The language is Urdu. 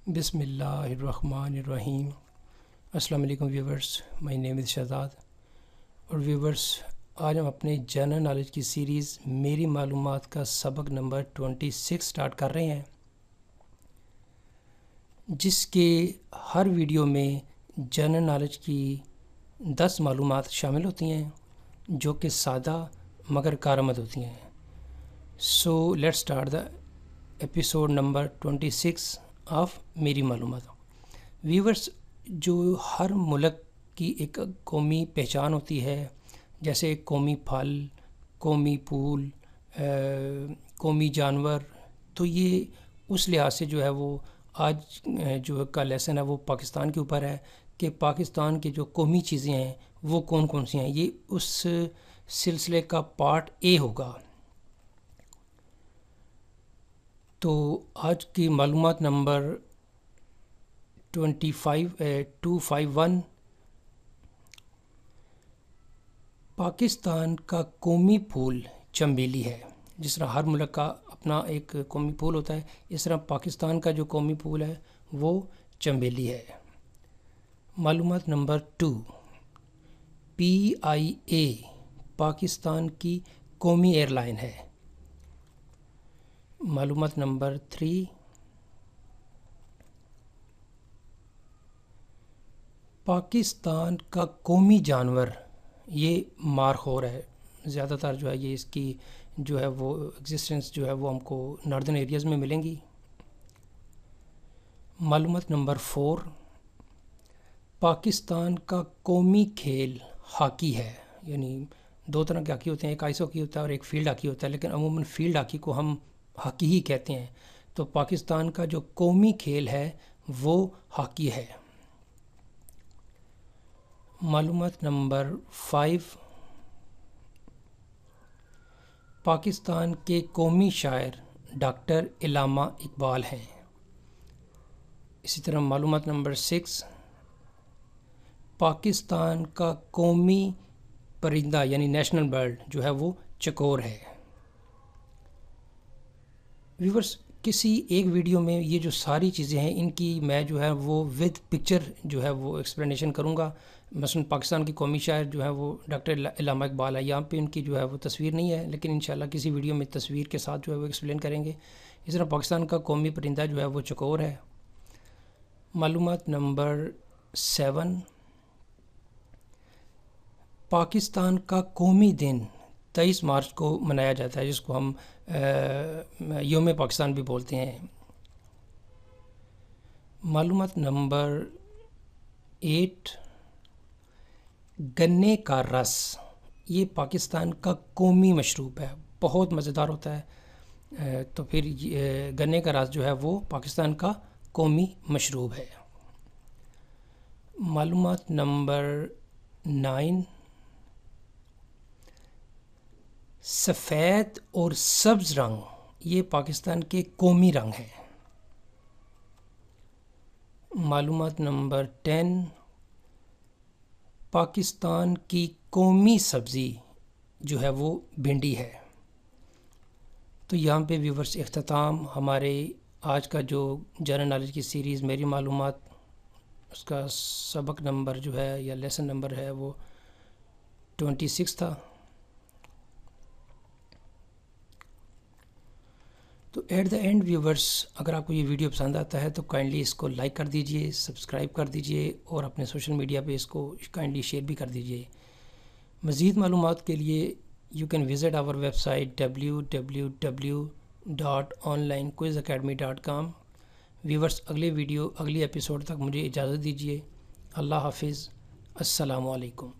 بسم اللہ الرحمن الرحیم۔ السلام علیکم ویورز، مائی نیم از شہزاد۔ اور ویورز، آج ہم اپنے جنرل نالج کی سیریز میری معلومات کا سبق نمبر 26 سٹارٹ کر رہے ہیں، جس کے ہر ویڈیو میں جنرل نالج کی 10 معلومات شامل ہوتی ہیں جو کہ سادہ مگر کارآمد ہوتی ہیں۔ So let start the episode number 26 of میری معلومات۔ ویورز، جو ہر ملک کی ایک قومی پہچان ہوتی ہے، جیسے قومی پھل، قومی پھول، قومی جانور، تو یہ اس لحاظ سے جو ہے وہ آج جو کا لیسن ہے وہ پاکستان کے اوپر ہے کہ پاکستان کی جو قومی چیزیں ہیں وہ کون کون سی ہیں۔ یہ اس سلسلے کا پارٹ اے ہوگا۔ تو آج کی معلومات نمبر 251، پاکستان کا قومی پھول چنبیلی ہے۔ جس طرح ہر ملک کا اپنا ایک قومی پھول ہوتا ہے، اس طرح پاکستان کا جو قومی پھول ہے وہ چنبیلی ہے۔ معلومات نمبر 2، PIA پاکستان کی قومی ایئر لائن ہے۔ معلومات نمبر 3، پاکستان کا قومی جانور یہ مارخور ہے۔ زیادہ تر جو ہے یہ اس کی جو ہے وہ ایگزسٹنس جو ہے وہ ہم کو ناردرن ایریاز میں ملیں گی۔ معلومات نمبر 4، پاکستان کا قومی کھیل ہاکی ہے۔ یعنی دو طرح کے ہاکی ہوتے ہیں، ایک آئس ہاکی ہوتا ہے اور ایک فیلڈ ہاکی ہوتا ہے، لیکن عموماً فیلڈ ہاکی کو ہم ہاکی ہی کہتے ہیں۔ تو پاکستان کا جو قومی کھیل ہے وہ ہاکی ہے۔ معلومات نمبر 5، پاکستان کے قومی شاعر ڈاکٹر علامہ اقبال ہیں۔ اسی طرح معلومات نمبر 6، پاکستان کا قومی پرندہ یعنی نیشنل برڈ جو ہے وہ چکور ہے۔ ویورز، کسی ایک ویڈیو میں یہ جو ساری چیزیں ہیں ان کی میں جو ہے وہ ود پکچر جو ہے وہ ایکسپلینیشن کروں گا۔ مثلا پاکستان کی قومی شاعر جو ہے وہ ڈاکٹر علامہ اقبال ہے، یہاں پہ ان کی جو ہے وہ تصویر نہیں ہے، لیکن انشاءاللہ کسی ویڈیو میں تصویر کے ساتھ جو ہے وہ ایکسپلین کریں گے۔ اس طرح پاکستان کا قومی پرندہ جو ہے وہ چکور ہے۔ معلومات نمبر 7، پاکستان کا قومی دن 23 مارچ کو منایا جاتا ہے، جس کو ہم یوم پاکستان بھی بولتے ہیں۔ معلومات نمبر 8، گنے کا رس یہ پاکستان کا قومی مشروب ہے، بہت مزیدار ہوتا ہے۔ تو پھر گنے کا رس جو ہے وہ پاکستان کا قومی مشروب ہے۔ معلومات نمبر 9، سفید اور سبز رنگ یہ پاکستان کے قومی رنگ ہیں۔ معلومات نمبر 10، پاکستان کی قومی سبزی جو ہے وہ بھنڈی ہے۔ تو یہاں پہ ویورز اختتام ہمارے آج کا جو جنرل نالج کی سیریز میری معلومات، اس کا سبق نمبر جو ہے یا لیسن نمبر ہے وہ 26 تھا۔ تو ایٹ دا اینڈ ویورز، اگر آپ کو یہ ویڈیو پسند آتا ہے تو کائنڈلی اس کو لائک کر دیجئے، سبسکرائب کر دیجئے اور اپنے سوشل میڈیا پہ اس کو کائنڈلی شیئر بھی کر دیجئے۔ مزید معلومات کے لیے you can visit our website www.onlinequizacademy.com۔ Viewers, اگلے ایپیسوڈ تک مجھے اجازت دیجئے۔ اللہ حافظ، السلام علیکم۔